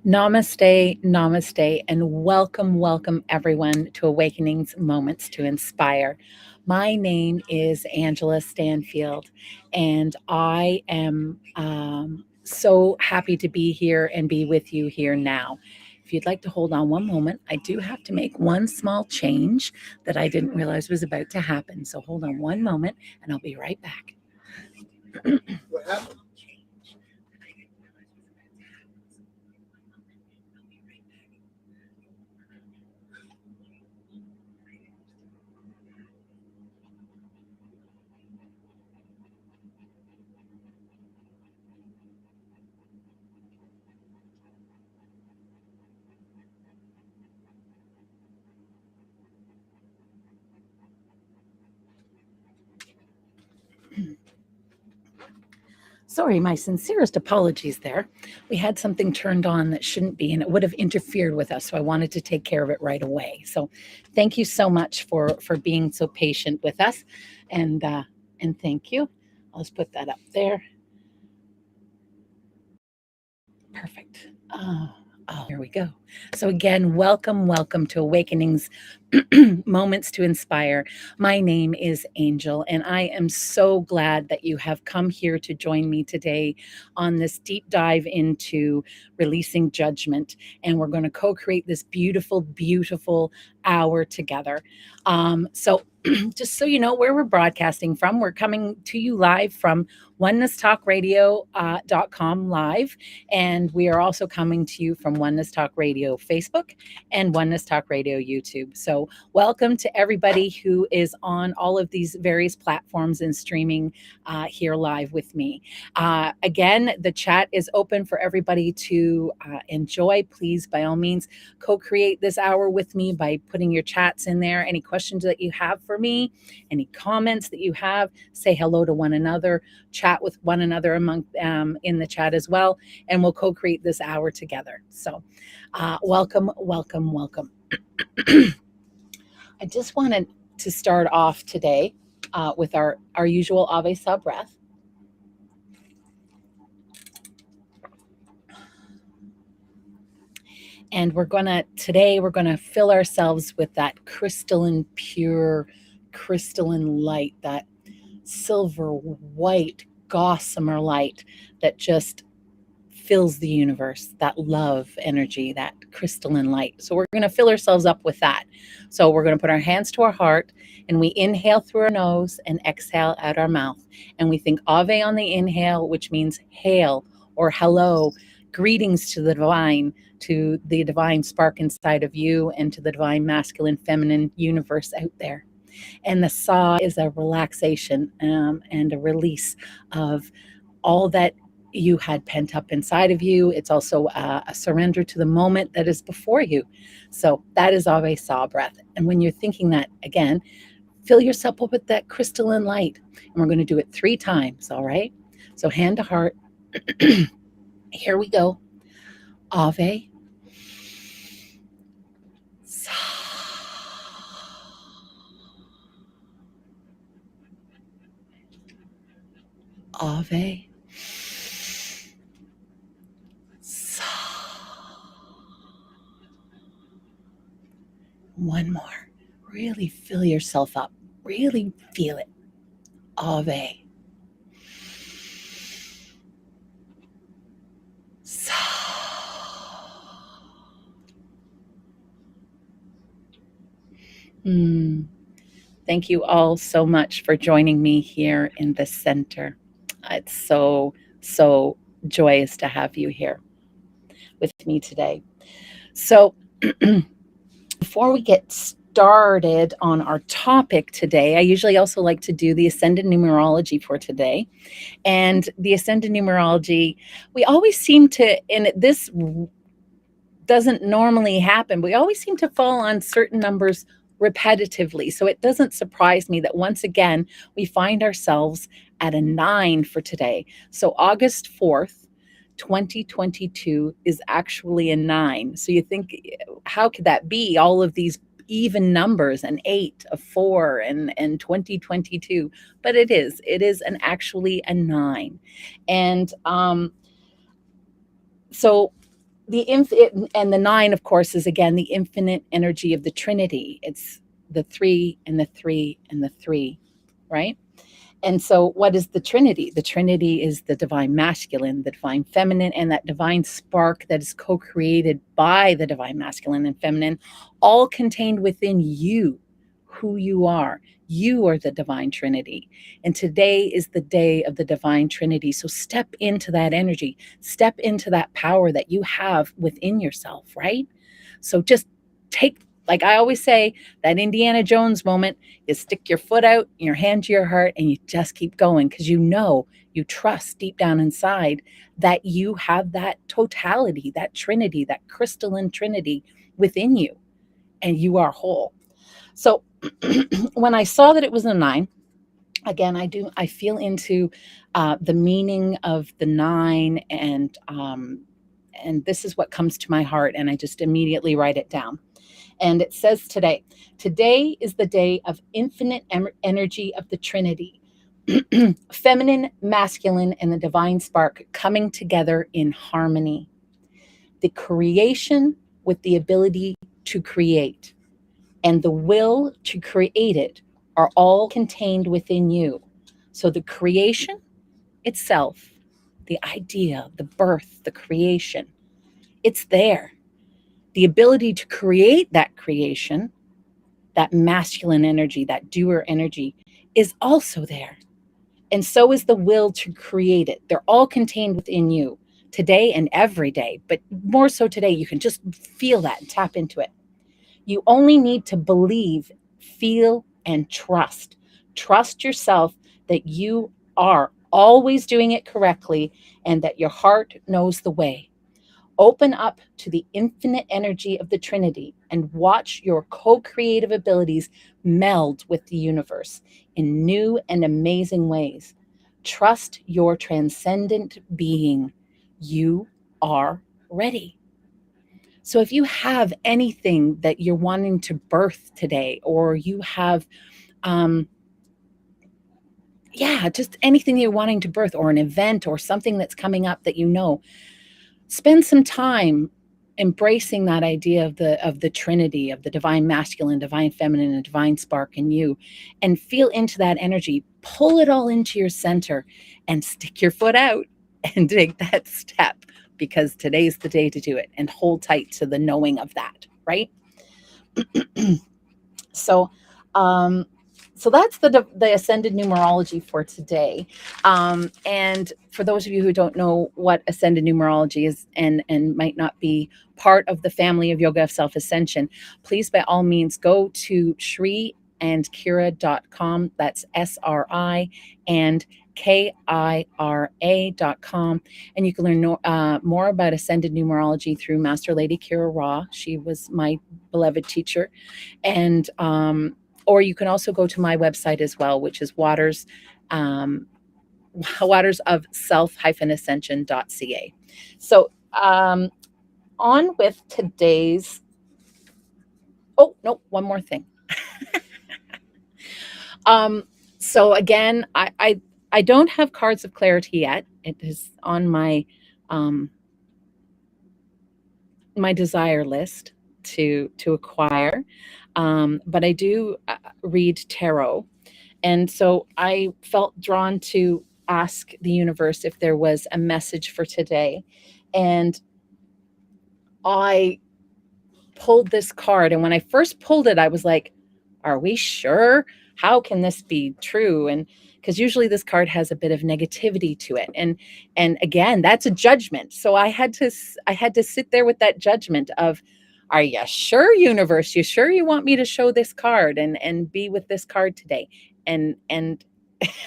Namaste, namaste, and welcome everyone to Awakenings Moments to Inspire. My name is Angela Stanfield, and I am so happy to be here and be with you here now. If you'd like to hold on one moment, I do have to make one small change that I didn't realize was about to happen. So hold on one moment, and I'll be right back. What happened? Sorry, my sincerest apologies there. We had something turned on that shouldn't be, and it would have interfered with us. So I wanted to take care of it right away. So thank you so much for being so patient with us, and thank you. I'll just put that up there. Perfect. Here we go. So again, welcome to Awakenings Moments to Inspire. My name is Angel, and I am so glad that you have come here to join me today on this deep dive into releasing judgment. And we're going to co-create this beautiful hour together. So just so you know where we're broadcasting from, we're coming to you live from onenesstalkradio.com live. And we are also coming to you from Oneness Talk Radio Facebook and Oneness Talk Radio YouTube. So welcome to everybody who is on all of these various platforms and streaming here live with me. Again, the chat is open for everybody to enjoy. Please, by all means, co-create this hour with me by putting your chats in there. Any questions that you have for me, any comments that you have, say hello to one another, chat with one another among in the chat as well, and we'll co-create this hour together. So welcome. I just wanted to start off today with our usual Ave Sa breath. And today we're gonna fill ourselves with that crystalline, pure, crystalline light, that silver white, gossamer light that just fills the universe, that love energy, that crystalline light. So we're going to fill ourselves up with that. So we're going to put our hands to our heart, and we inhale through our nose and exhale out our mouth. And we think Ave on the inhale, which means hail or hello, greetings to the divine spark inside of you, and to the divine masculine, feminine universe out there. And the Sa is a relaxation and a release of all that you had pent up inside of you. It's also a surrender to the moment that is before you. So that is Ave Sa breath. And when you're thinking that, again, fill yourself up with that crystalline light. And we're going to do it 3 times, all right? So hand to heart. Here we go. Ave. Sa. Ave. Sa. One more. Really fill yourself up. Really feel it. Ave. Sa. Thank you all so much for joining me here in the center. It's so joyous to have you here with me today. So before we get started on our topic today, I usually also like to do the ascended numerology for today. And the ascended numerology, we always seem to, and this doesn't normally happen, we always seem to fall on certain numbers repetitively. So it doesn't surprise me that once again, we find ourselves at a 9 for today. So August 4th, 2022 is actually a 9. So you think, how could that be? All of these even numbers, an 8, a 4, and 2022. But it is actually a 9. And so And the nine, of course, is again the infinite energy of the Trinity. It's the three and the three and the three, right? And so, what is the Trinity? The Trinity is the divine masculine, the divine feminine, and that divine spark that is co created by the divine masculine and feminine, all contained within you, who you are. You are the divine Trinity. And today is the day of the divine Trinity. So, step into that energy, step into that power that you have within yourself, right? So, just take, like I always say, that Indiana Jones moment. You stick your foot out, your hand to your heart, and you just keep going because you trust deep down inside that you have that totality, that Trinity, that crystalline Trinity within you, and you are whole. So when I saw that it was a nine, again, I feel into the meaning of the nine, and this is what comes to my heart, and I just immediately write it down. And it says today is the day of infinite energy of the Trinity, feminine, masculine, and the divine spark coming together in harmony. The creation with the ability to create and the will to create it are all contained within you. So the creation itself, the idea, the birth, the creation, it's there. The ability to create that creation, that masculine energy, that doer energy, is also there. And so is the will to create it. They're all contained within you today and every day, but more so today. You can just feel that and tap into it. You only need to believe, feel, and trust. Trust yourself that you are always doing it correctly and that your heart knows the way. Open up to the infinite energy of the Trinity and watch your co creative abilities meld with the universe in new and amazing ways. Trust your transcendent being. You are ready. So, if you have anything that you're wanting to birth today, or you have, um, just anything you're wanting to birth, or an event, or something that's coming up that you know, spend some time embracing that idea of the Trinity, of the divine masculine, divine feminine, and divine spark in you, and feel into that energy. Pull it all into your center and stick your foot out and take that step, because today's the day to do it, and hold tight to the knowing of that, right? So, um, so that's the ascended numerology for today. And for those of you who don't know what ascended numerology is, and might not be part of the family of Yoga of Self Ascension, please by all means go to shriandkira.com. That's SRI and KIRA.com. And you can learn more about ascended numerology through Master Lady Kira Ra. She was my beloved teacher. And or you can also go to my website as well, which is waters of self-ascension.ca. So on with today's, oh no, one more thing. So again, I don't have cards of clarity yet. It is on my my desire list to acquire, but I do read tarot. And so I felt drawn to ask the universe if there was a message for today. And I pulled this card. And when I first pulled it, I was like, are we sure? How can this be true? And because usually this card has a bit of negativity to it. And again, that's a judgment. So I had to sit there with that judgment of, are you sure, universe? You sure you want me to show this card and be with this card today? And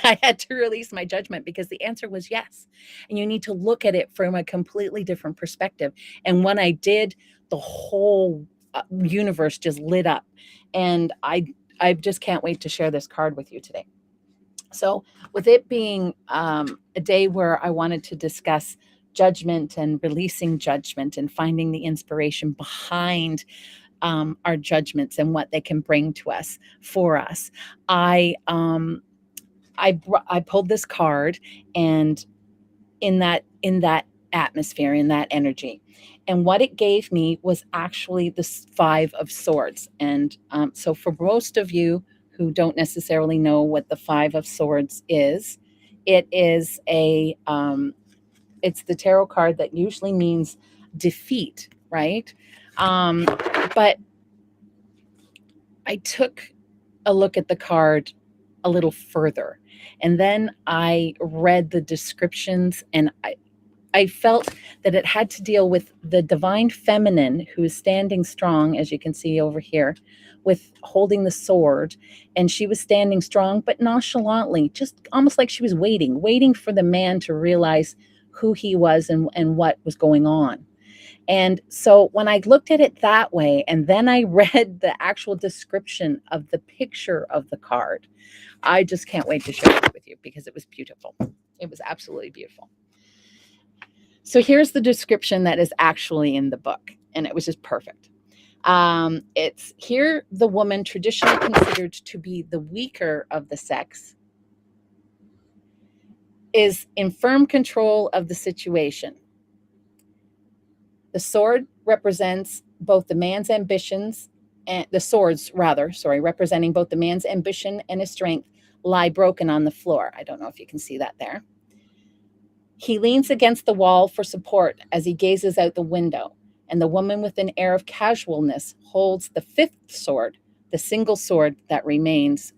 I had to release my judgment, because the answer was yes. And you need to look at it from a completely different perspective. And when I did, the whole universe just lit up. And I just can't wait to share this card with you today. So with it being a day where I wanted to discuss judgment and releasing judgment and finding the inspiration behind our judgments and what they can bring to us, for us, I pulled this card, and in that atmosphere, in that energy. And what it gave me was actually the Five of Swords. And so for most of you who don't necessarily know what the Five of Swords is, it is it's the tarot card that usually means defeat, right? But I took a look at the card a little further, and then I read the descriptions, and I felt that it had to deal with the divine feminine who is standing strong, as you can see over here, with holding the sword. And she was standing strong, but nonchalantly, just almost like she was waiting for the man to realize who he was and what was going on. And so when I looked at it that way, and then I read the actual description of the picture of the card, I just can't wait to share it with you because it was beautiful. It was absolutely beautiful. So here's the description that is actually in the book, and it was just perfect. It's here: the woman traditionally considered to be the weaker of the sex is in firm control of the situation. The sword represents both the man's ambitions, and the swords, rather, sorry, representing both the man's ambition and his strength, lie broken on the floor. I don't know if you can see that there. He leans against the wall for support as he gazes out the window, and the woman, with an air of casualness, holds the fifth sword, the single sword that remains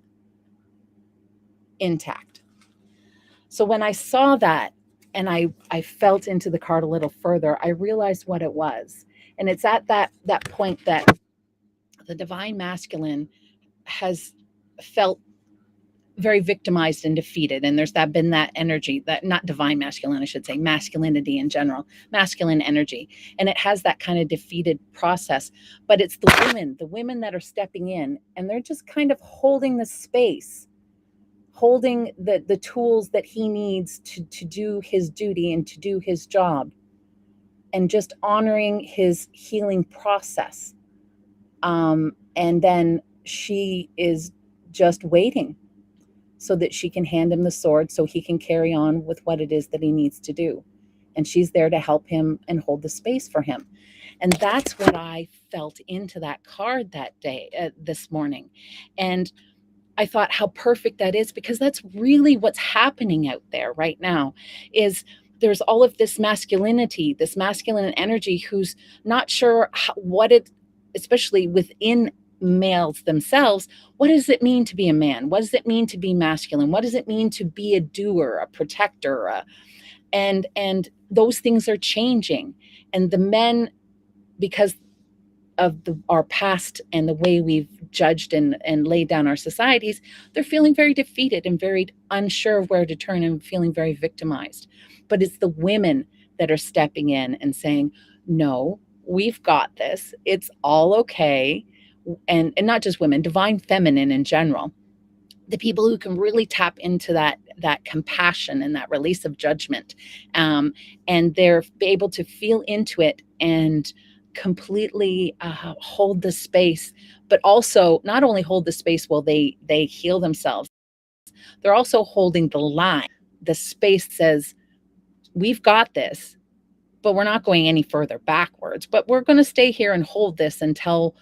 intact. So when I saw that and I felt into the card a little further, I realized what it was. And it's at that point that the divine masculine has felt very victimized and defeated. And there's been that energy, that not divine masculine, I should say, masculinity in general, masculine energy. And it has that kind of defeated process. But it's the women that are stepping in, and they're just kind of holding the space, holding the tools that he needs to do his duty and to do his job, and just honoring his healing process. And then she is just waiting so that she can hand him the sword so he can carry on with what it is that he needs to do. And she's there to help him and hold the space for him. And that's what I felt into that card that day, this morning. And I thought how perfect that is, because that's really what's happening out there right now. Is there's all of this masculinity, this masculine energy who's not sure what it, especially within males themselves, what does it mean to be a man? What does it mean to be masculine? What does it mean to be a doer, a protector? And those things are changing. And the men, because of our past and the way we've judged and laid down our societies, they're feeling very defeated and very unsure of where to turn and feeling very victimized. But it's the women that are stepping in and saying, no, we've got this. It's all okay. And not just women, divine feminine in general, the people who can really tap into that compassion and that release of judgment, and they're able to feel into it and completely hold the space, but also not only hold the space while they heal themselves, they're also holding the line. The space says, we've got this, but we're not going any further backwards, but we're going to stay here and hold this until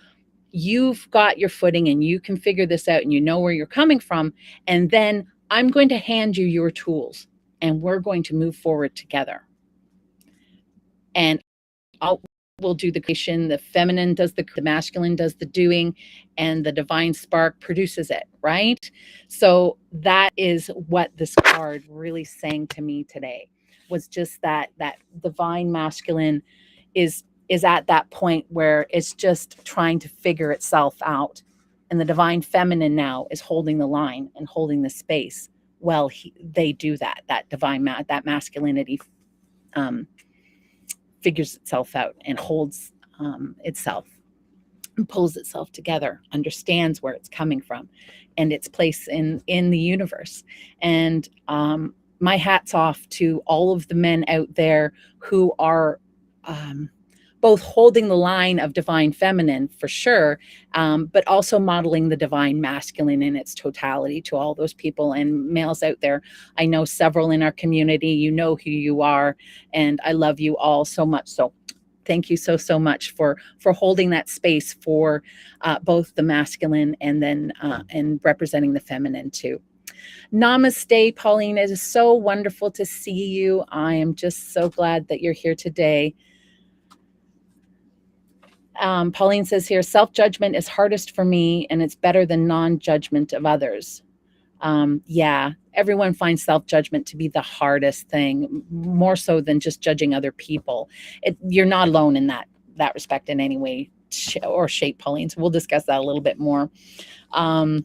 you've got your footing and you can figure this out and you know where you're coming from. And then I'm going to hand you your tools and we're going to move forward together. And we'll do the creation. The feminine does the masculine does the doing, and the divine spark produces it, right? So that is what this card really saying to me today, was just that divine masculine is at that point where it's just trying to figure itself out. And the divine feminine now is holding the line and holding the space. Well, they do that divine, that masculinity figures itself out and holds itself and pulls itself together, understands where it's coming from and its place in the universe. And my hat's off to all of the men out there who are both holding the line of divine feminine for sure, but also modeling the divine masculine in its totality to all those people and males out there. I know several in our community. You know who you are, and I love you all so much. So thank you so much for holding that space for both the masculine and then and representing the feminine too. Namaste, Pauline. It is so wonderful to see you. I am just so glad that you're here today. Pauline says here, self-judgment is hardest for me, and it's better than non-judgment of others. Yeah, everyone finds self-judgment to be the hardest thing, more so than just judging other people. You're not alone in that respect in any way or shape, Pauline. So we'll discuss that a little bit more. I'm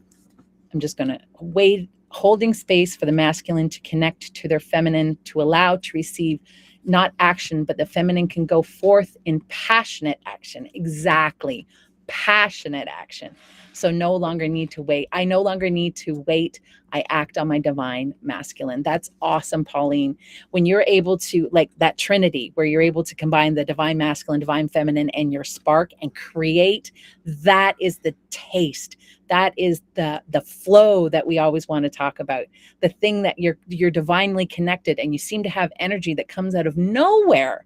just going to wait, holding space for the masculine to connect to their feminine, to allow, to receive, not action, but the feminine can go forth in passionate action. Exactly. Passionate action. So no longer need to wait. I no longer need to wait. I act on my divine masculine. That's awesome, Pauline. When you're able to, like that trinity, where you're able to combine the divine masculine, divine feminine, and your spark and create, that is the taste. That is the flow that we always want to talk about. The thing that you're divinely connected, and you seem to have energy that comes out of nowhere,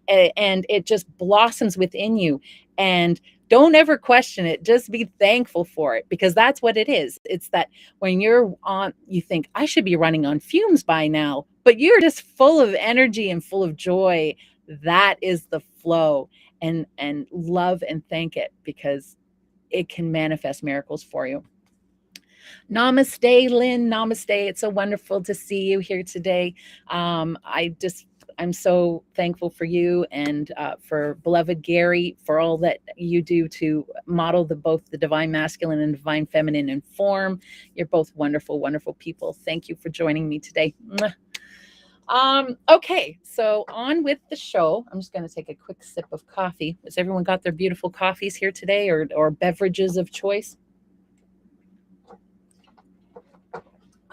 and it just blossoms within you. And don't ever question it. Just be thankful for it, because that's what it is. It's that when you're on, you think, I should be running on fumes by now, but you're just full of energy and full of joy. That is the flow, and love and thank it, because it can manifest miracles for you. Namaste, Lynn. Namaste. It's so wonderful to see you here today. I'm so thankful for you and for beloved Gary, for all that you do to model both the divine masculine and divine feminine in form. You're both wonderful, wonderful people. Thank you for joining me today. Okay, so on with the show. I'm just going to take a quick sip of coffee. Has everyone got their beautiful coffees here today, or beverages of choice?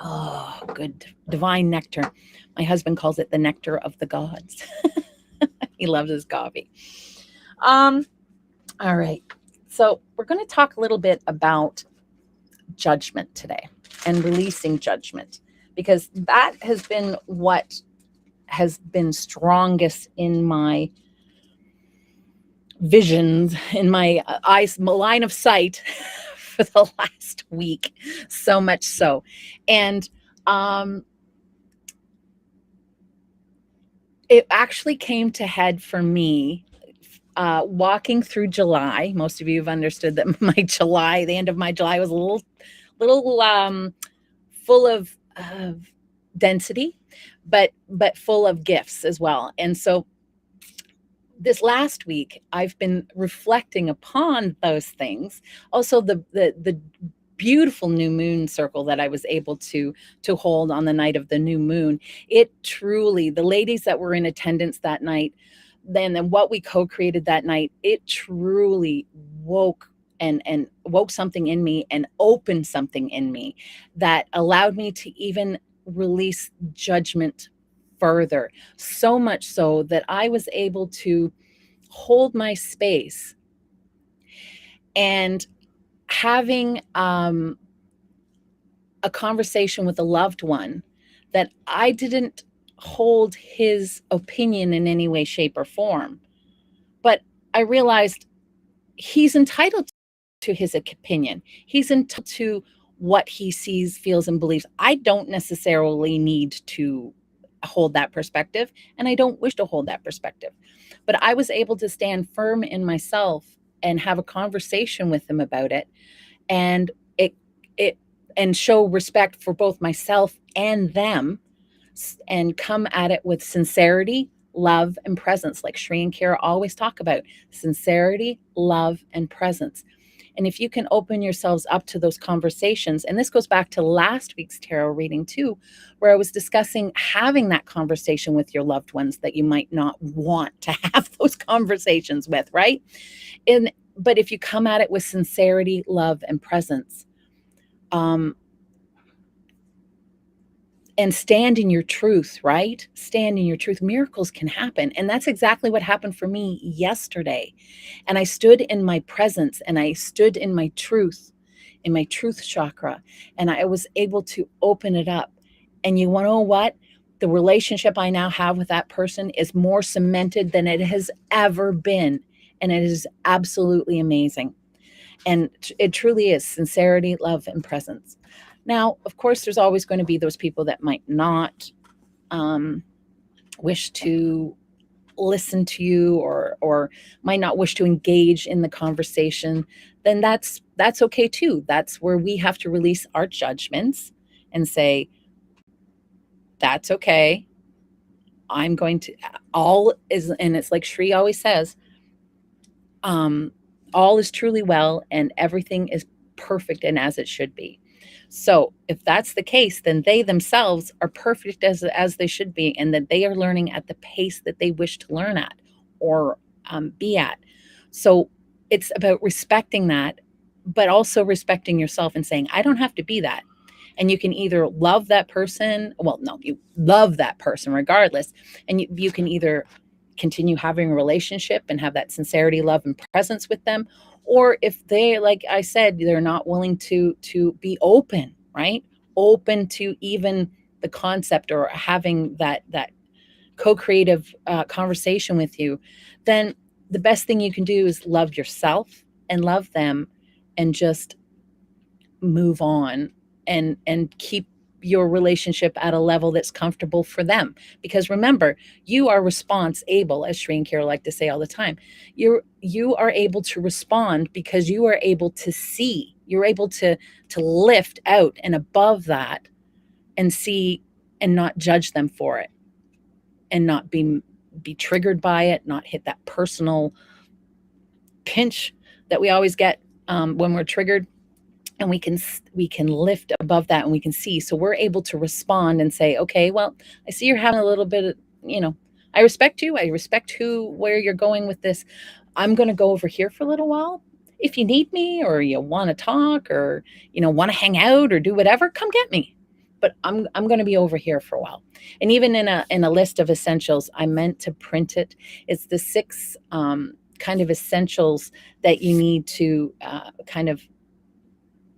Oh, good divine nectar. My husband calls it the nectar of the gods. He loves his coffee. All right. So we're going to talk a little bit about judgment today and releasing judgment, because that has been what has been strongest in my visions, in my eyes, my line of sight for the last week, so much so. And it actually came to head for me walking through July. Most of you have understood that the end of my July was a little full of density, but full of gifts as well. And so this last week, I've been reflecting upon those things. Also, the beautiful new moon circle that I was able to hold on the night of the new moon. It truly, the ladies that were in attendance that night, then what we co-created that night, it truly woke something in me and opened something in me that allowed me to even release judgment further. So much so that I was able to hold my space and having a conversation with a loved one that I didn't hold his opinion in any way, shape, or form. But I realized he's entitled to his opinion. He's entitled to what he sees, feels, and believes. I don't necessarily need to hold that perspective, and I don't wish to hold that perspective. But I was able to stand firm in myself and have a conversation with him about it, and and show respect for both myself and them, and come at it with sincerity, love, and presence, like Shri and Kira always talk about: sincerity, love, and presence. And if you can open yourselves up to those conversations, and this goes back to last week's tarot reading too, where I was discussing having that conversation with your loved ones that you might not want to have those conversations with, right? But if you come at it with sincerity, love, and presence, and stand in your truth, right? Stand in your truth. Miracles can happen. And that's exactly what happened for me yesterday. And I stood in my presence and I stood in my truth chakra, and I was able to open it up. And you want to know what? The relationship I now have with that person is more cemented than it has ever been. And it is absolutely amazing. And it truly is sincerity, love, and presence. Now, of course, there's always going to be those people that might not um, wish to listen to you, or might not wish to engage in the conversation. Then that's okay too. That's where we have to release our judgments and say, that's okay. I'm going to, all is, and it's like Shri always says, um, all is truly well and everything is perfect and as it should be. So if that's the case, then they themselves are perfect as they should be, and that they are learning at the pace that they wish to learn at, or be at. So it's about respecting that, but also respecting yourself and saying, I don't have to be that. And you can either love that person, well, no, you love that person regardless, and you can either continue having a relationship and have that sincerity, love, and presence with them. Or if they, like I said, they're not willing to be open, right? Open to even the concept or having that co-creative conversation with you, then the best thing you can do is love yourself and love them, and just move on, and keep your relationship at a level that's comfortable for them. Because remember, you are response able, as Shri and Kira like to say all the time. You are able to respond because you are able to see. You're able to lift out and above that and see, and not judge them for it, and not be triggered by it, not hit that personal pinch that we always get when we're triggered. And we can lift above that, and we can see, so we're able to respond and say, okay, well, I see you're having a little bit of, I respect you, I respect where you're going with this. I'm going to go over here for a little while. If you need me, or you want to talk, or want to hang out or do whatever, come get me. But I'm going to be over here for a while. And even in a list of essentials, I meant to print it. It's the 6 kind of essentials that you need to kind of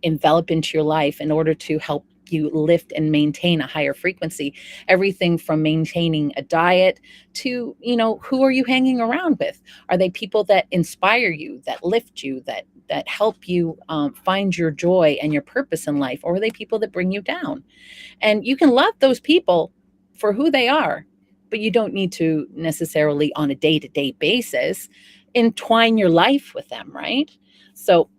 envelop into your life in order to help you lift and maintain a higher frequency. Everything from maintaining a diet to, who are you hanging around with? Are they people that inspire you, that lift you, that help you find your joy and your purpose in life? Or are they people that bring you down? And you can love those people for who they are, but you don't need to necessarily on a day-to-day basis entwine your life with them, right? So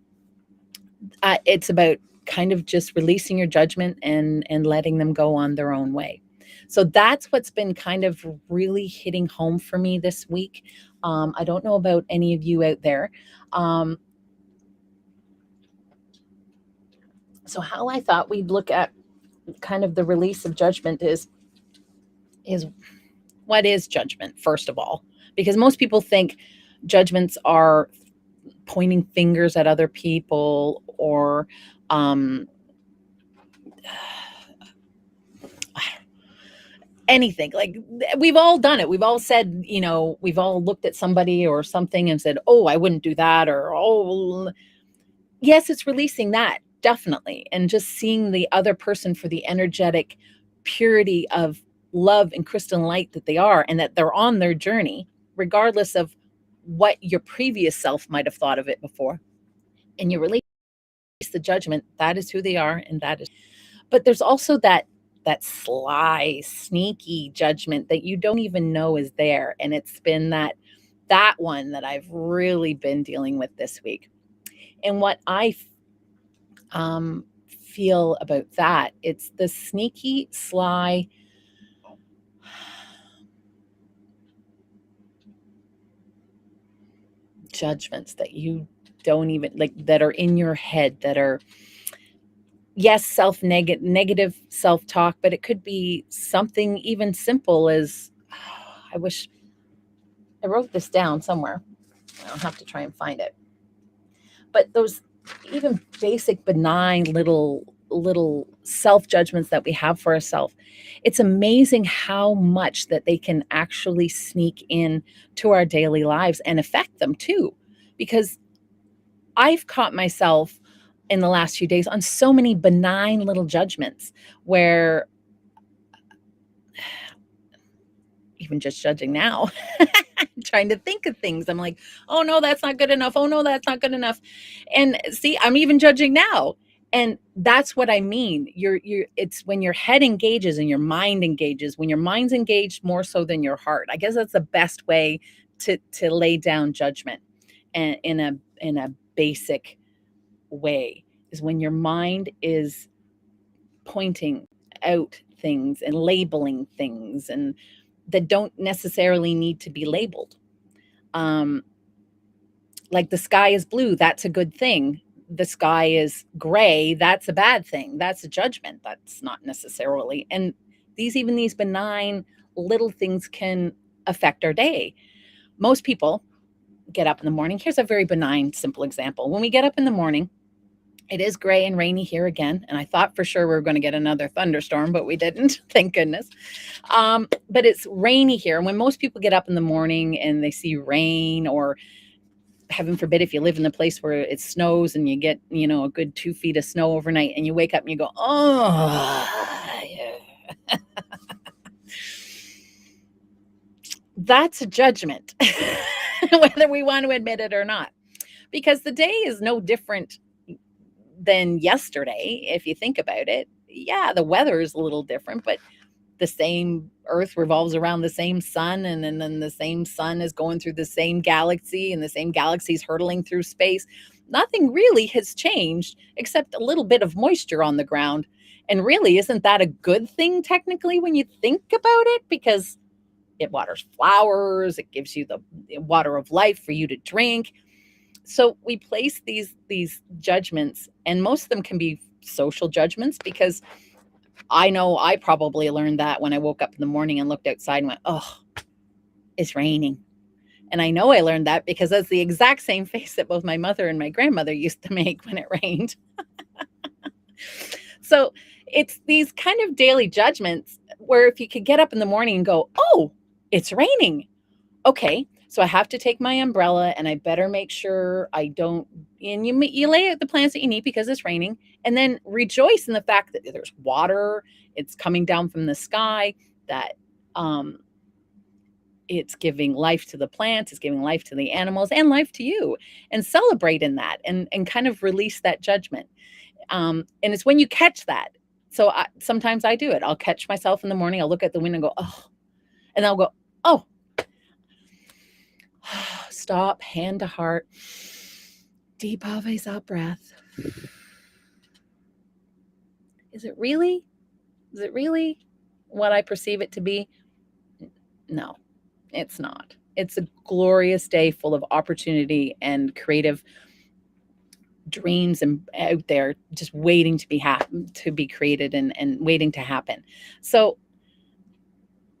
it's about kind of just releasing your judgment and letting them go on their own way. So that's what's been kind of really hitting home for me this week. I don't know about any of you out there. So how I thought we'd look at kind of the release of judgment is what is judgment, first of all? Because most people think judgments are pointing fingers at other people, or anything. Like, we've all done it. We've all said, we've all looked at somebody or something and said, oh, I wouldn't do that, or, oh, yes, it's releasing that, definitely. And just seeing the other person for the energetic purity of love and crystalline light that they are, and that they're on their journey, regardless of what your previous self might have thought of it before. And you release the judgment. That is who they are, and that is. But there's also that sly, sneaky judgment that you don't even know is there. And it's been that one that I've really been dealing with this week. And what I feel about that, it's the sneaky, sly judgments that you don't even like, that are in your head, that are, yes, negative self-talk, but it could be something even simple as, I wish I wrote this down somewhere. I'll have to try and find it. But those even basic benign little little self-judgments that we have for ourselves, it's amazing how much that they can actually sneak in to our daily lives and affect them too. Because I've caught myself in the last few days on so many benign little judgments where even just judging now, trying to think of things. I'm like, oh no, that's not good enough. Oh no, that's not good enough. And see, I'm even judging now. And that's what I mean. It's when your head engages and your mind engages, when your mind's engaged more so than your heart. I guess that's the best way to lay down judgment and in a basic way is when your mind is pointing out things and labeling things and that don't necessarily need to be labeled. Um, like the sky is blue, that's a good thing. The sky is gray, that's a bad thing. That's a judgment. That's not necessarily. And these benign little things can affect our day. Most people get up in the morning. Here's a very benign, simple example. When we get up in the morning, it is gray and rainy here again. And I thought for sure we were going to get another thunderstorm, but we didn't, thank goodness. But it's rainy here. And when most people get up in the morning and they see rain, or heaven forbid, if you live in a place where it snows and you get, a good 2 feet of snow overnight and you wake up and you go, oh, yeah. That's a judgment, whether we want to admit it or not, because the day is no different than yesterday. If you think about it, yeah, the weather is a little different, but the same earth revolves around the same sun, and then the same sun is going through the same galaxy, and the same galaxy is hurtling through space. Nothing really has changed except a little bit of moisture on the ground. And really, isn't that a good thing technically when you think about it? Because it waters flowers, it gives you the water of life for you to drink. So we place these judgments, and most of them can be social judgments, because I know I probably learned that when I woke up in the morning and looked outside and went, oh, it's raining. And I know I learned that because that's the exact same face that both my mother and my grandmother used to make when it rained. So it's these kind of daily judgments where if you could get up in the morning and go, oh, it's raining. Okay, so I have to take my umbrella and I better make sure I don't, and you lay out the plants that you need because it's raining, and then rejoice in the fact that there's water, it's coming down from the sky, that it's giving life to the plants, it's giving life to the animals and life to you, and celebrate in that, and kind of release that judgment. And it's when you catch that. So sometimes I do it. I'll catch myself in the morning. I'll look at the window and go, oh, and I'll go, oh, stop, hand to heart, deep always out breath. Is it really what I perceive it to be? No, it's not. It's a glorious day full of opportunity and creative dreams and out there just waiting to be created and waiting to happen. So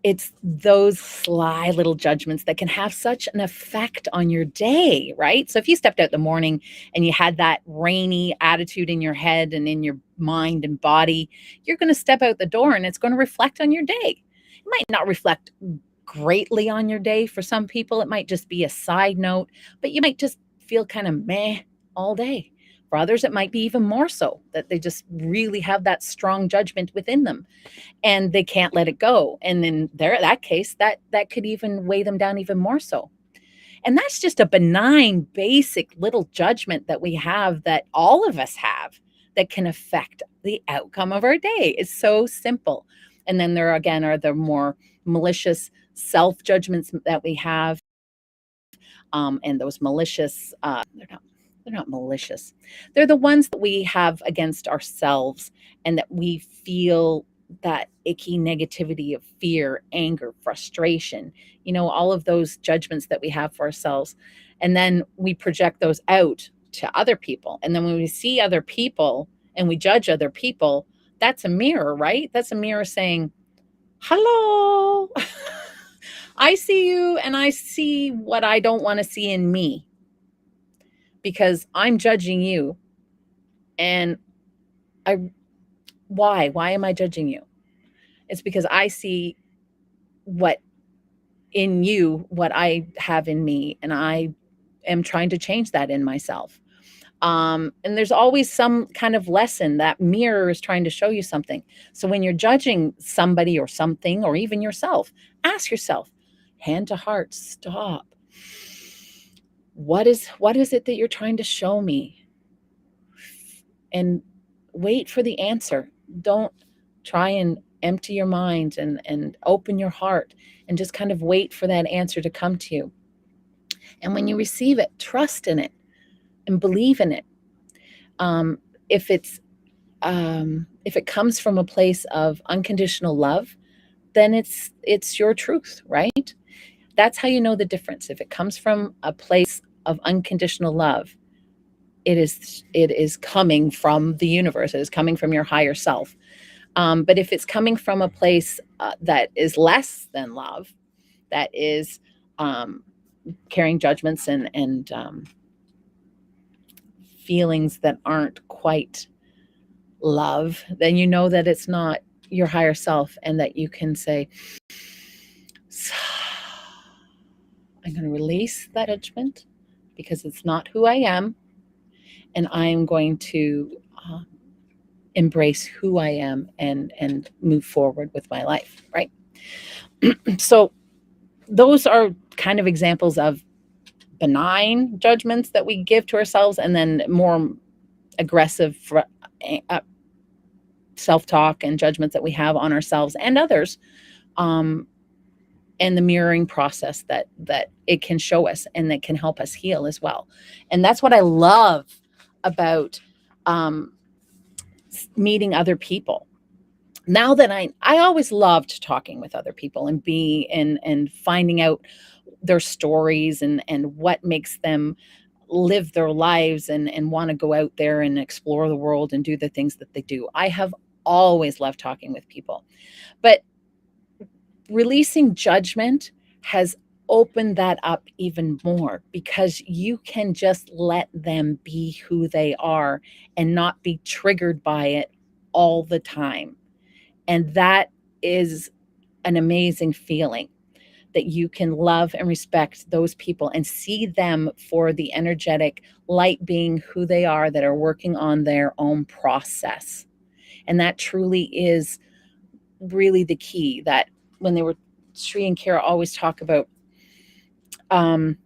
it's those sly little judgments that can have such an effect on your day, right? So if you stepped out in the morning and you had that rainy attitude in your head and in your mind and body, you're going to step out the door and it's going to reflect on your day. It might not reflect greatly on your day. For some people, it might just be a side note, but you might just feel kind of meh all day. For others, it might be even more so, that they just really have that strong judgment within them and they can't let it go. And in that case, that could even weigh them down even more so. And that's just a benign, basic little judgment that we have, that all of us have, that can affect the outcome of our day. It's so simple. And then there again are the more malicious self-judgments that we have. And those malicious, they're not malicious. They're the ones that we have against ourselves, and that we feel that icky negativity of fear, anger, frustration, all of those judgments that we have for ourselves. And then we project those out to other people. And then when we see other people and we judge other people, that's a mirror, right? That's a mirror saying, hello, I see you, and I see what I don't want to see in me, because I'm judging you, and Why am I judging you? It's because I see what in you, what I have in me, and I am trying to change that in myself. And there's always some kind of lesson. That mirror is trying to show you something. So when you're judging somebody or something, or even yourself, ask yourself, hand to heart, stop. What is it that you're trying to show me? And wait for the answer. Don't try and empty your mind and open your heart, and just kind of wait for that answer to come to you. And when you receive it, trust in it and believe in it. Um, if it's if it comes from a place of unconditional love, then it's your truth, right? That's how you know the difference. If it comes from a place of unconditional love, it is coming from the universe. It is coming from your higher self. But if it's coming from a place that is less than love, that is um, carrying judgments and feelings that aren't quite love, then you know that it's not your higher self, and that you can say, I'm going to release that judgment because it's not who I am, and I'm going to embrace who I am and move forward with my life, right? So those are kind of examples of benign judgments that we give to ourselves, and then more aggressive self-talk and judgments that we have on ourselves and others, um, and the mirroring process that it can show us and that can help us heal as well. And that's what I love about um, meeting other people. Now that I always loved talking with other people and being and finding out their stories and what makes them live their lives and want to go out there and explore the world and do the things that they do. I have always loved talking with people. But releasing judgment has opened that up even more, because you can just let them be who they are and not be triggered by it all the time. And that is an amazing feeling, that you can love and respect those people and see them for the energetic light being who they are, that are working on their own process. And that truly is really the key. That when they were, Sri and Kara always talk about um,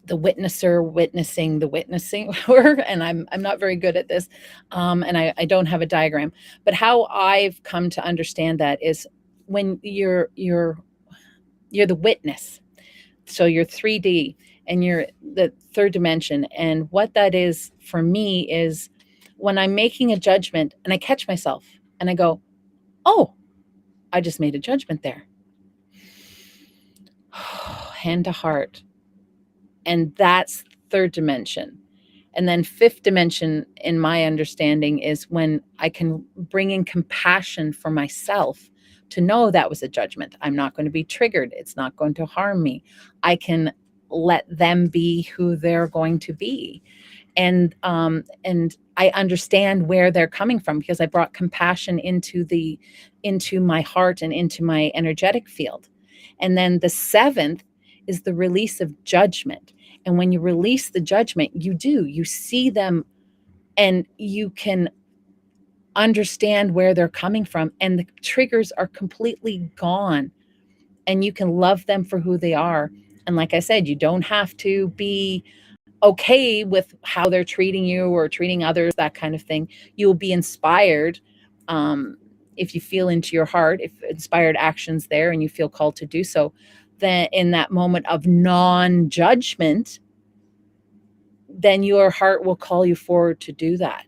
the witnesser witnessing the witnessing, and I'm not very good at this, and I don't have a diagram, but how I've come to understand that is when you're the witness. So you're 3D and you're the third dimension. And what that is for me is when I'm making a judgment and I catch myself and I go, oh, I just made a judgment there. Hand to heart. And that's third dimension. And then fifth dimension, in my understanding, is when I can bring in compassion for myself to know that was a judgment. I'm not going to be triggered. It's not going to harm me. I can let them be who they're going to be. And I understand where they're coming from, because I brought compassion into my heart and into my energetic field. And then the seventh is the release of judgment. And when you release the judgment, you see them, and you can understand where they're coming from, and the triggers are completely gone, and you can love them for who they are. And like I said, you don't have to be okay with how they're treating you or treating others, that kind of thing. You'll be inspired, um, if you feel into your heart, if inspired actions there and you feel called to do so, then in that moment of non-judgment, then your heart will call you forward to do that.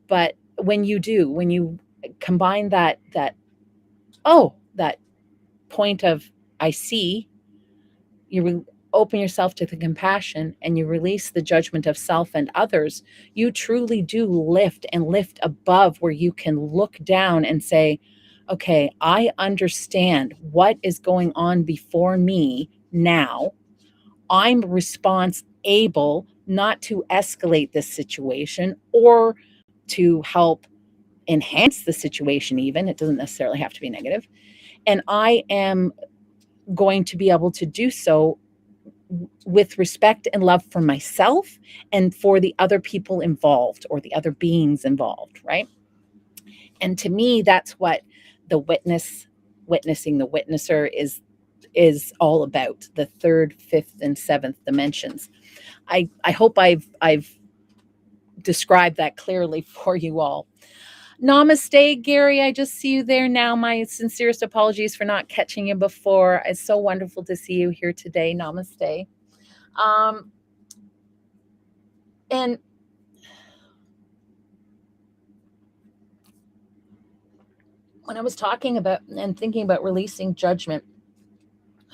But when you combine that point of I see, open yourself to the compassion, and you release the judgment of self and others, you truly do lift and lift above, where you can look down and say, okay, I understand what is going on before me now. I'm response able not to escalate this situation or to help enhance the situation even. It doesn't necessarily have to be negative. And I am going to be able to do so with respect and love for myself and for the other people involved or the other beings involved, right? And to me, that's what the witnessing the witnesser is all about, the third, fifth, and seventh dimensions. I hope I've described that clearly for you all. Namaste, Gary. I just see you there now. My sincerest apologies for not catching you before. It's so wonderful to see you here today. Namaste. And when I was talking about and thinking about releasing judgment,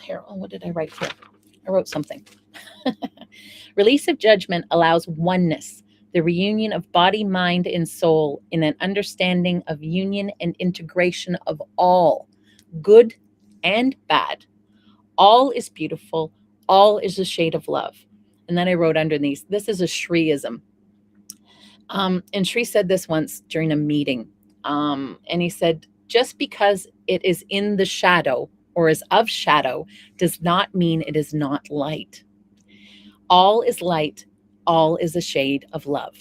here, what did I write here? I wrote something. Release of judgment allows oneness, the reunion of body, mind, and soul in an understanding of union and integration of all, good and bad. All is beautiful. All is a shade of love. And then I wrote underneath, this is a Shriism. And Shri said this once during a meeting. And he said, just because it is in the shadow or is of shadow does not mean it is not light. All is light. All is a shade of love.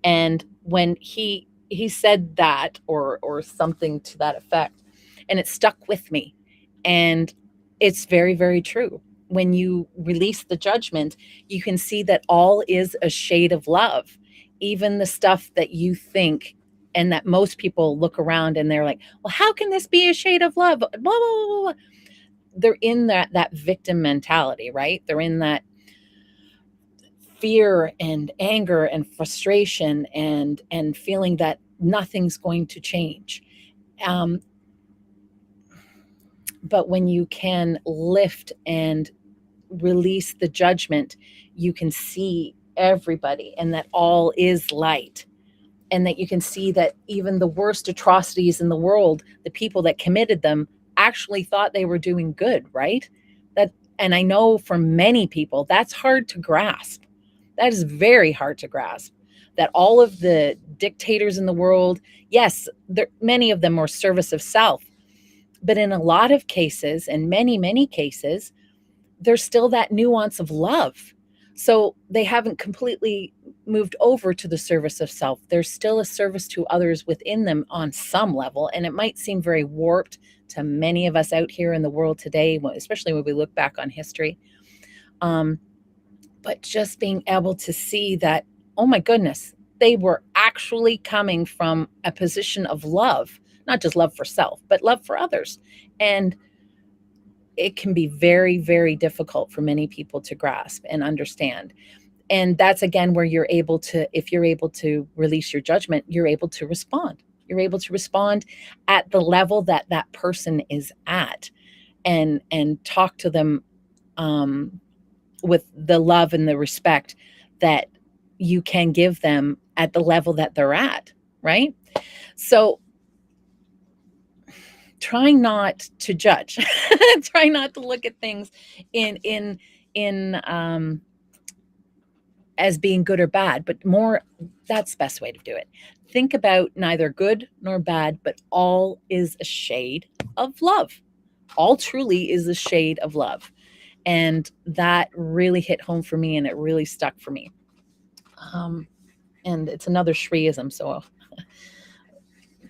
And when he said that or something to that effect, and it stuck with me. And it's very, very true. When you release the judgment, you can see that all is a shade of love. Even the stuff that you think and that most people look around and they're like, well, how can this be a shade of love? Blah, blah, blah, blah. They're in that victim mentality, right? They're in that fear and anger and frustration and feeling that nothing's going to change. But when you can lift and release the judgment, you can see everybody and that all is light. And that you can see that even the worst atrocities in the world, the people that committed them actually thought they were doing good, right? And I know for many people, that's hard to grasp. That is very hard to grasp. That all of the dictators in the world, yes, many of them were service of self. But in a lot of cases, and many, many cases, there's still that nuance of love. So they haven't completely moved over to the service of self. There's still a service to others within them on some level. And it might seem very warped to many of us out here in the world today, especially when we look back on history. But just being able to see that, oh my goodness, they were actually coming from a position of love, not just love for self, but love for others. And it can be very, very difficult for many people to grasp and understand. And that's, again, where you're able to, if you're able to release your judgment, you're able to respond. You're able to respond at the level that that person is at and talk to them with the love and the respect that you can give them at the level that they're at, right? So trying not to judge, try not to look at things in as being good or bad, but more, that's the best way to do it. Think about neither good nor bad, but all is a shade of love. All truly is a shade of love. And that really hit home for me, and it really stuck for me. And it's another Shriism, so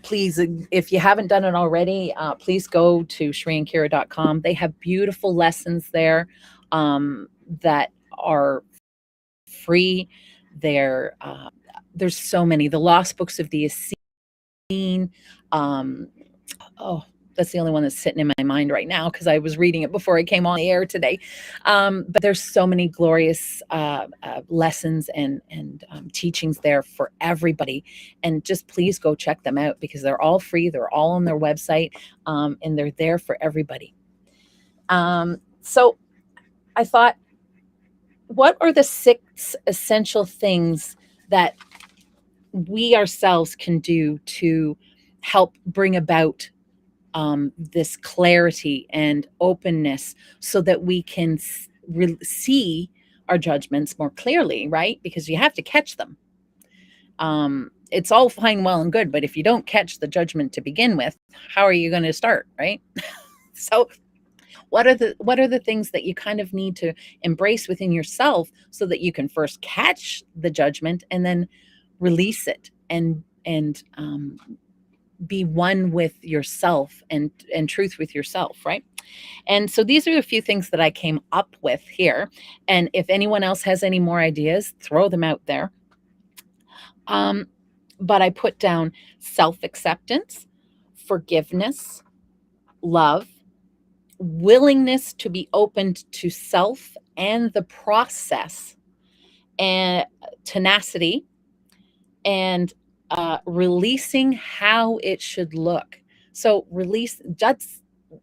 please, if you haven't done it already, please go to shriandkira.com. They have beautiful lessons there that are free. There's so many. The Lost Books of the Ascension. That's the only one that's sitting in my mind right now because I was reading it before I came on the air today. But there's so many glorious lessons and teachings there for everybody. And just please go check them out because they're all free. They're all on their website and they're there for everybody. So I thought, what are the 6 essential things that we ourselves can do to help bring about this clarity and openness so that we can see our judgments more clearly, right? Because you have to catch them. It's all fine, well, and good, but if you don't catch the judgment to begin with, how are you going to start, right? So what are the things that you kind of need to embrace within yourself so that you can first catch the judgment and then release it and be one with yourself and truth with yourself, right? And so these are a few things that I came up with here. And if anyone else has any more ideas, throw them out there. But I put down self-acceptance, forgiveness, love, willingness to be open to self and the process, and tenacity, and releasing how it should look. So release, that's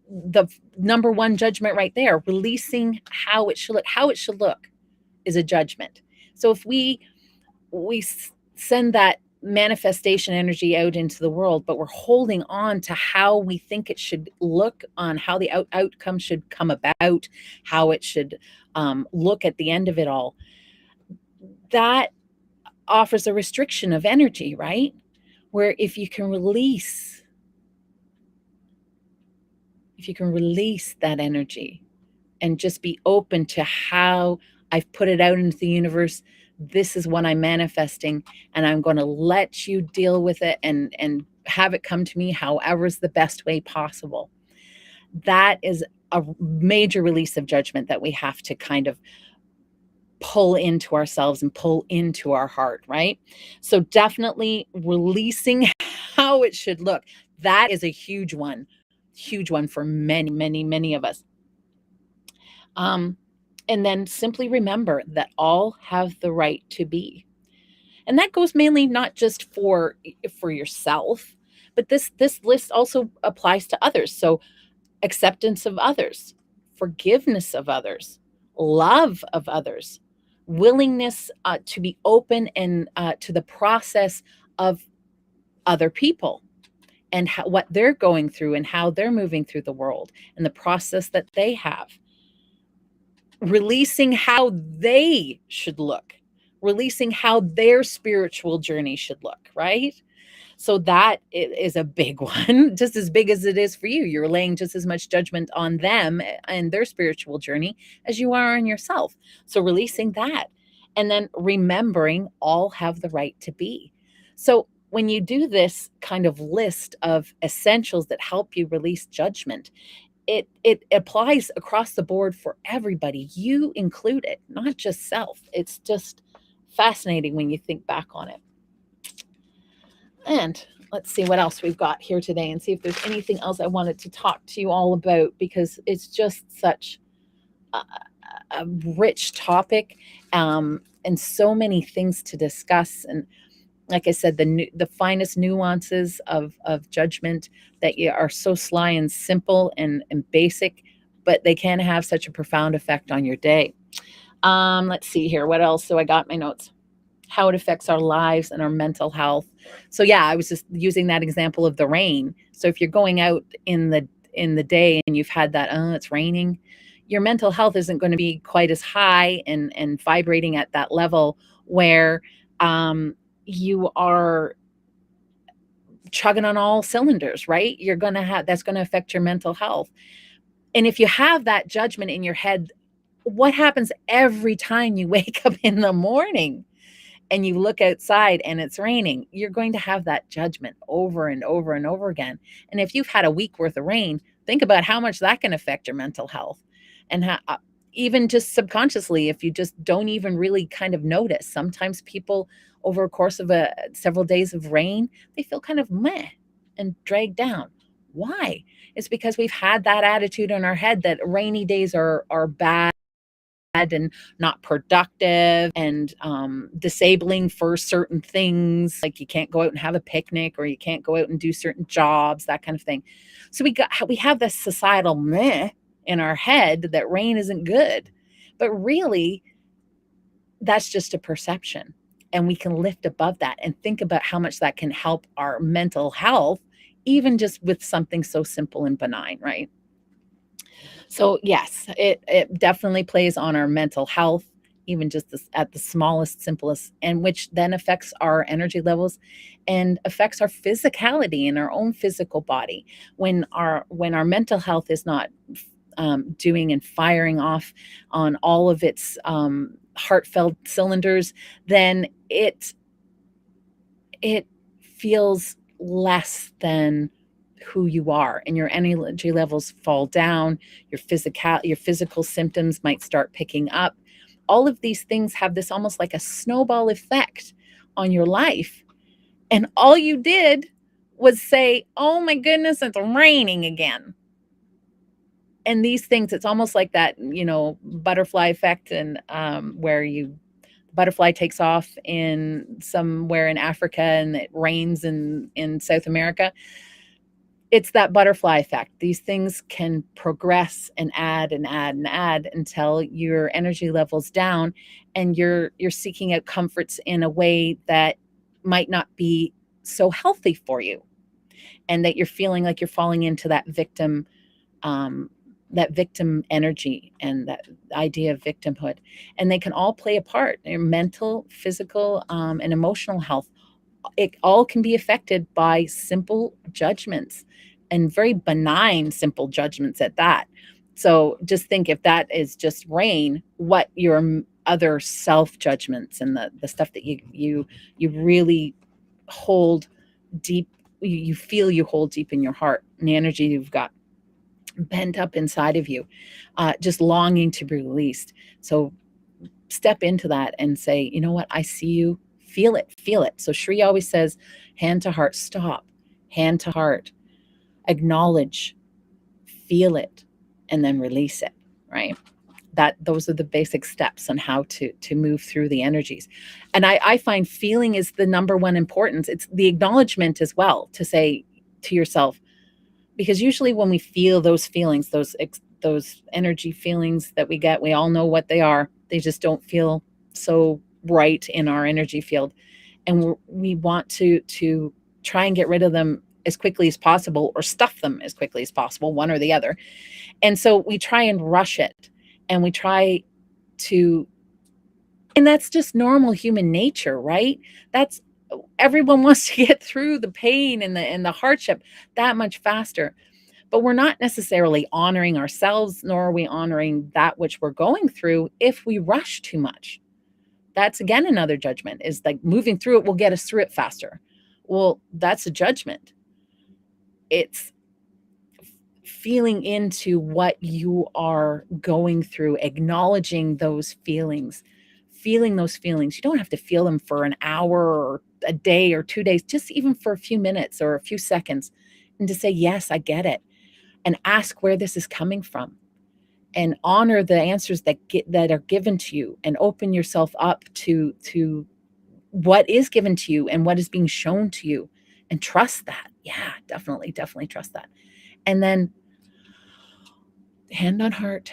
the number one judgment right there. Releasing how it should look. How it should look is a judgment. So if we send that manifestation energy out into the world, but we're holding on to how we think it should look, on how the outcome should come about, how it should look at the end of it all, that offers a restriction of energy, right? Where if you can release that energy and just be open to how I've put it out into the universe, this is what I'm manifesting, and I'm going to let you deal with it and have it come to me however is the best way possible. That is a major release of judgment that we have to kind of pull into ourselves and pull into our heart, right? So definitely releasing how it should look. That is a huge one for many, many, many of us. And then simply remember that all have the right to be. And that goes mainly not just for yourself, but this list also applies to others. So acceptance of others, forgiveness of others, love of others, willingness to be open and to the process of other people and what they're going through and how they're moving through the world and the process that they have. Releasing how they should look, releasing how their spiritual journey should look, right? So that is a big one, just as big as it is for you. You're laying just as much judgment on them and their spiritual journey as you are on yourself. So releasing that, and then remembering all have the right to be. So when you do this kind of list of essentials that help you release judgment, it applies across the board for everybody, you included, not just self. It's just fascinating when you think back on it. And let's see what else we've got here today and see if there's anything else I wanted to talk to you all about, because it's just such a rich topic, and so many things to discuss. And like I said, the finest nuances of judgment that are so sly and simple and basic, but they can have such a profound effect on your day. Let's see here. What else? So I got my notes. How it affects our lives and our mental health. So yeah, I was just using that example of the rain. So if you're going out in the day and you've had that, oh, it's raining, your mental health isn't going to be quite as high and vibrating at that level where you are chugging on all cylinders, right? That's going to affect your mental health. And if you have that judgment in your head, what happens every time you wake up in the morning and you look outside and it's raining? You're going to have that judgment over and over and over again. And if you've had a week worth of rain, think about how much that can affect your mental health. And how, even just subconsciously, if you just don't even really kind of notice, sometimes people over a course of several days of rain, they feel kind of meh and dragged down. Why? It's because we've had that attitude in our head that rainy days are bad and not productive and disabling for certain things. Like you can't go out and have a picnic, or you can't go out and do certain jobs, that kind of thing. So we have this societal meh in our head that rain isn't good. But really, that's just a perception. And we can lift above that and think about how much that can help our mental health, even just with something so simple and benign, right? So yes, it definitely plays on our mental health even just this, at the smallest, simplest, and which then affects our energy levels and affects our physicality in our own physical body. When our mental health is not doing and firing off on all of its heartfelt cylinders, then it feels less than who you are, and your energy levels fall down. Your physical symptoms might start picking up. All of these things have this almost like a snowball effect on your life, and all you did was say, oh my goodness, it's raining again. And these things, it's almost like that, butterfly effect, and where you butterfly takes off in somewhere in Africa and it rains in South America. It's that butterfly effect. These things can progress and add and add and add until your energy level's down, and you're seeking out comforts in a way that might not be so healthy for you, and that you're feeling like you're falling into um, that victim energy and that idea of victimhood. And they can all play a part. Your mental, physical, and emotional health, it all can be affected by simple judgments, and very benign simple judgments at that. So just think, if that is just rain, what your other self judgments and the stuff that you really hold deep, you feel you hold deep in your heart, and the energy you've got pent up inside of you, just longing to be released. So step into that and say, you know what, I see you, feel it, feel it. So Shri always says, hand to heart, stop, hand to heart, acknowledge, feel it, and then release it, right? Those are the basic steps on how to move through the energies. And I find feeling is the number one importance. It's the acknowledgement as well, to say to yourself, because usually when we feel those feelings, those energy feelings that we get, we all know what they are. They just don't feel so right in our energy field, and we want to try and get rid of them as quickly as possible, or stuff them as quickly as possible, one or the other. And so we try and rush it, and we try to, and that's just normal human nature, right? That's Everyone wants to get through the pain and the hardship that much faster. But we're not necessarily honoring ourselves, nor are we honoring that which we're going through if we rush too much. That's again another judgment, is like moving through it will get us through it faster. Well, that's a judgment. It's feeling into what you are going through, acknowledging those feelings, feeling those feelings. You don't have to feel them for an hour or a day or 2 days, just even for a few minutes or a few seconds, and to say, yes, I get it, and ask where this is coming from, and honor the answers that are given to you, and open yourself up to what is given to you and what is being shown to you, and trust that. Yeah, definitely trust that. And then hand on heart,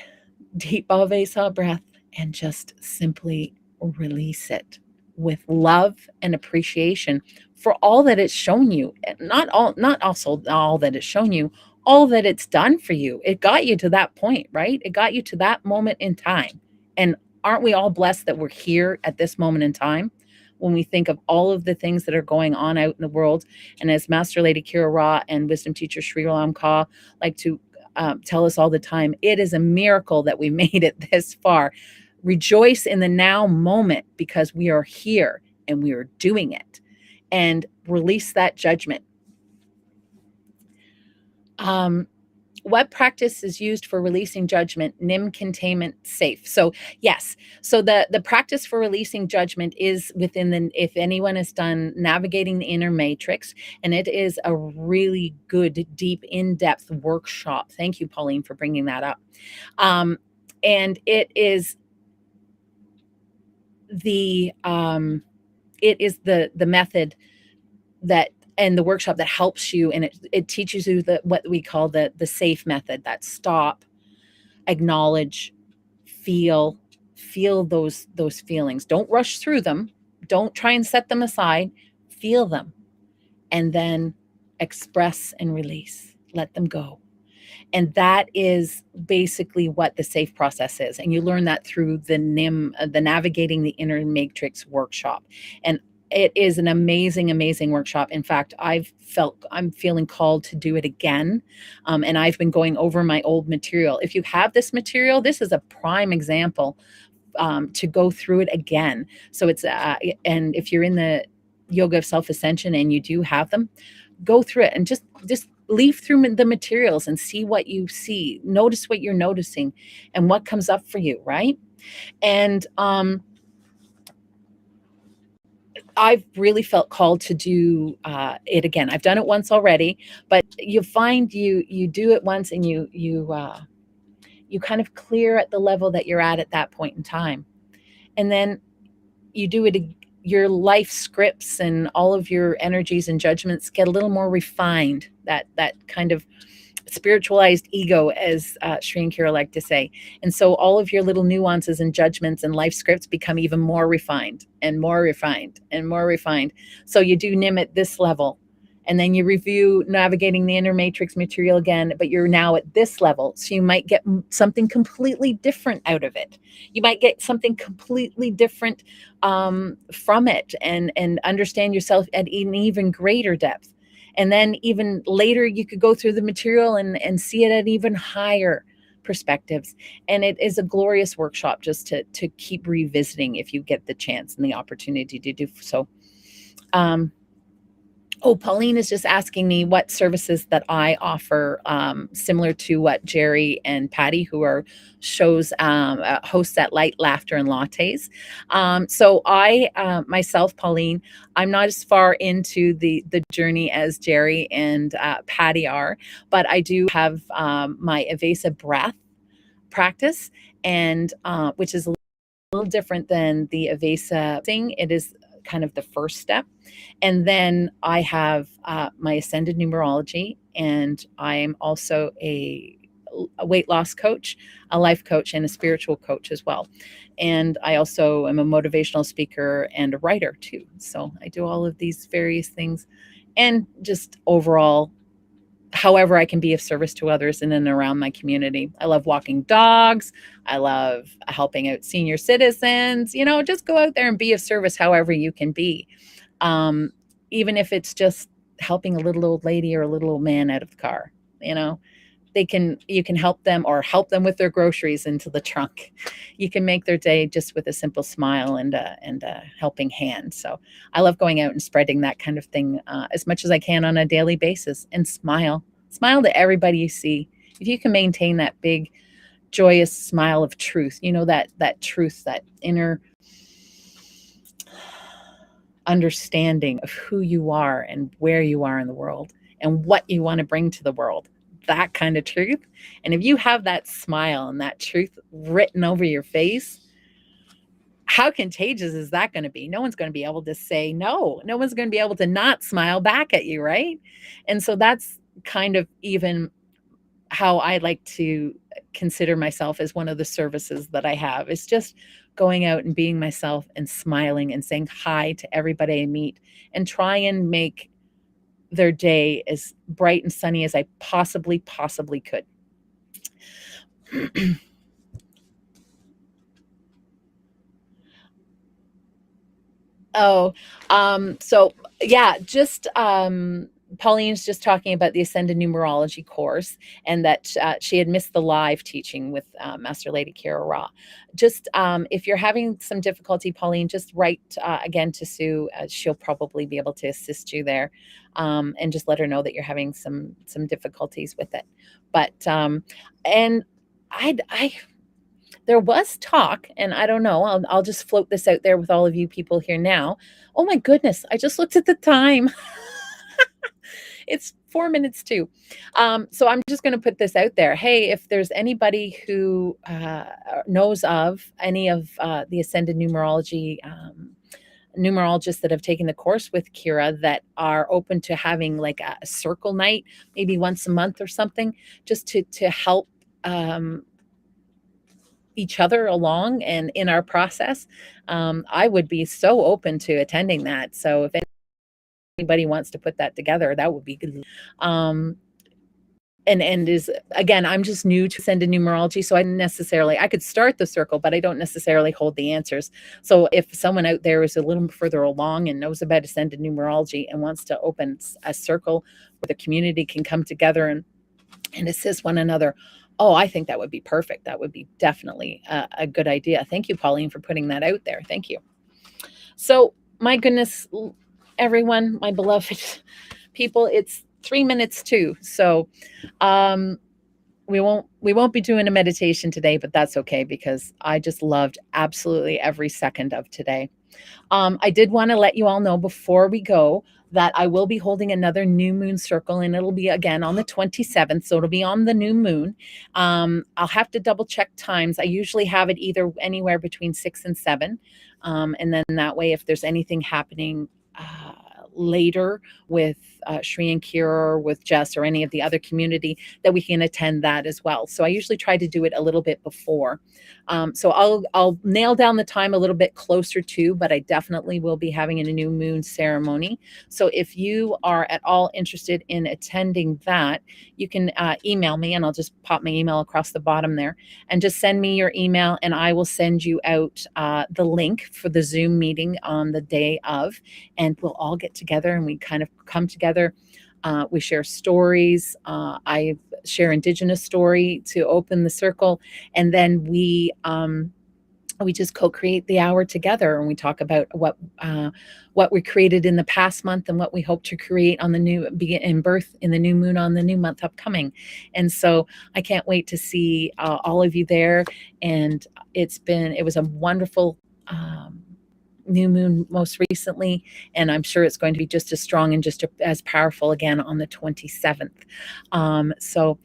deep Avesa breath, and just simply release it with love and appreciation for all that it's shown you. Not also all that it's shown you, all that it's done for you. It got you to that point, right? It got you to that moment in time. And aren't we all blessed that we're here at this moment in time? When we think of all of the things that are going on out in the world, and as Master Lady Kira Ra and Wisdom Teacher Sri Ram Ka like to tell us all the time, it is a miracle that we made it this far. Rejoice in the now moment, because we are here and we are doing it, and release that judgment. What practice is used for releasing judgment? Nim containment safe. So yes, so the practice for releasing judgment is within if anyone has done Navigating the Inner Matrix, and it is a really good, deep, in-depth workshop. Thank you, Pauline, for bringing that up. And it is the method that, and the workshop that helps you, and it teaches you what we call the safe method. That stop, acknowledge, feel those feelings. Don't rush through them. Don't try and set them aside. Feel them, and then express and release. Let them go. And that is basically what the SAFE process is. And you learn that through the the Navigating the Inner Matrix workshop. And it is an amazing, amazing workshop. In fact, I'm feeling called to do it again. And I've been going over my old material. If you have this material, this is a prime example to go through it again. So and if you're in the yoga of self-ascension and you do have them, go through it and just leaf through the materials and see what you see. Notice what you're noticing and what comes up for you, right? And I've really felt called to do it again. I've done it once already, but you find you do it once and you kind of clear at the level that you're at that point in time, and then you do it. Your life scripts and all of your energies and judgments get a little more refined. That kind of spiritualized ego, as Sri and Kira like to say. And so all of your little nuances and judgments and life scripts become even more refined and more refined and more refined. So you do NIM at this level. And then you review Navigating the Inner Matrix material again, but you're now at this level. So you might get something completely different out of it. You might get something completely different from it, and understand yourself at an even greater depth. And then even later, you could go through the material and see it at even higher perspectives. And it is a glorious workshop just to keep revisiting if you get the chance and the opportunity to do so. Oh, Pauline is just asking me what services that I offer, similar to what Jerry and Patty, who are hosts at Light, Laughter, and Lattes. So I, myself, Pauline, I'm not as far into the journey as Jerry and Patty are, but I do have my evasive breath practice, and which is a little different than the evasive thing. It is kind of the first step. And then I have my ascended numerology, and I am also a weight loss coach, a life coach, and a spiritual coach as well. And I also am a motivational speaker and a writer too. So I do all of these various things, and just overall, however I can be of service to others in and around my community. I love walking dogs. I love helping out senior citizens. Just go out there and be of service however you can be. Even if it's just helping a little old lady or a little old man out of the car, you can help them, or help them with their groceries into the trunk. You can make their day just with a simple smile and a helping hand. So I love going out and spreading that kind of thing as much as I can on a daily basis, and smile to everybody you see. If you can maintain that big, joyous smile of truth, that truth, that inner understanding of who you are and where you are in the world and what you want to bring to the world, that kind of truth. And if you have that smile and that truth written over your face, how contagious is that going to be? No one's going to be able to say no. No one's going to be able to not smile back at you, right? And so that's kind of even how I like to consider myself as one of the services that I have, is just going out and being myself and smiling and saying hi to everybody I meet, and try and make their day as bright and sunny as I possibly could. Oh, so yeah, just Pauline's just talking about the Ascended Numerology course, and that she had missed the live teaching with Master Lady Kira Ra. Just if you're having some difficulty, Pauline, just write again to Sue. She'll probably be able to assist you there, and just let her know that you're having some difficulties with it. But and I there was talk, and I don't know, I'll just float this out there with all of you people here now. Oh my goodness, I just looked at the time. It's 4 minutes to. So I'm just going to put this out there. Hey, if there's anybody who knows of any of the Ascended Numerology numerologists that have taken the course with Kira that are open to having like a circle night, maybe once a month or something, just to help each other along and in our process, I would be so open to attending that. So if anybody wants to put that together, that would be good. and is, again, I'm just new to ascended numerology, so I could start the circle, but I don't necessarily hold the answers. So if someone out there is a little further along and knows about ascended numerology and wants to open a circle where the community can come together and assist one another, oh, I think that would be perfect. That would be definitely a good idea. Thank you, Pauline, for putting that out there. Thank you. So, my goodness, everyone, my beloved people, it's 3 minutes too. So, we won't be doing a meditation today, but that's okay because I just loved absolutely every second of today. I did want to let you all know before we go that I will be holding another new moon circle, and it'll be again on the 27th. So it'll be on the new moon. I'll have to double check times. I usually have it either anywhere between 6 and 7. And then that way, if there's anything happening later with Shri and Kira or with Jess or any of the other community, that we can attend that as well. So I usually try to do it a little bit before. So I'll nail down the time a little bit closer to, but I definitely will be having a new moon ceremony. So if you are at all interested in attending that, you can email me, and I'll just pop my email across the bottom there, and just send me your email, and I will send you out the link for the Zoom meeting on the day of, and we'll all get together and we kind of come together. We share stories. I share Indigenous story to open the circle, and then we just co-create the hour together, and we talk about what we created in the past month and what we hope to create on the new birth in the new moon on the new month upcoming. And so I can't wait to see all of you there. And it was a wonderful new moon most recently, and I'm sure it's going to be just as strong and just as powerful again on the 27th. So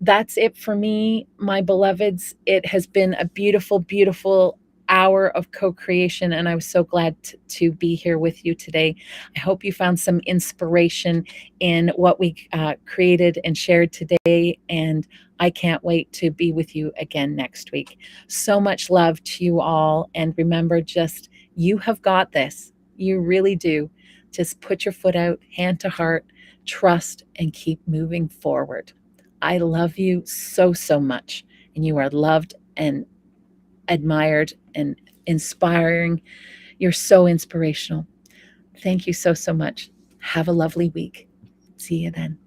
that's it for me, my beloveds. It has been a beautiful, beautiful hour of co-creation, and I was so glad to be here with you today. I hope you found some inspiration in what we created and shared today, and I can't wait to be with you again next week. So much love to you all, and remember, just you have got this. You really do. Just put your foot out, hand to heart, trust, and keep moving forward. I love you so, so much, and you are loved and admired and inspiring. You're so inspirational. Thank you so, so much. Have a lovely week. See you then.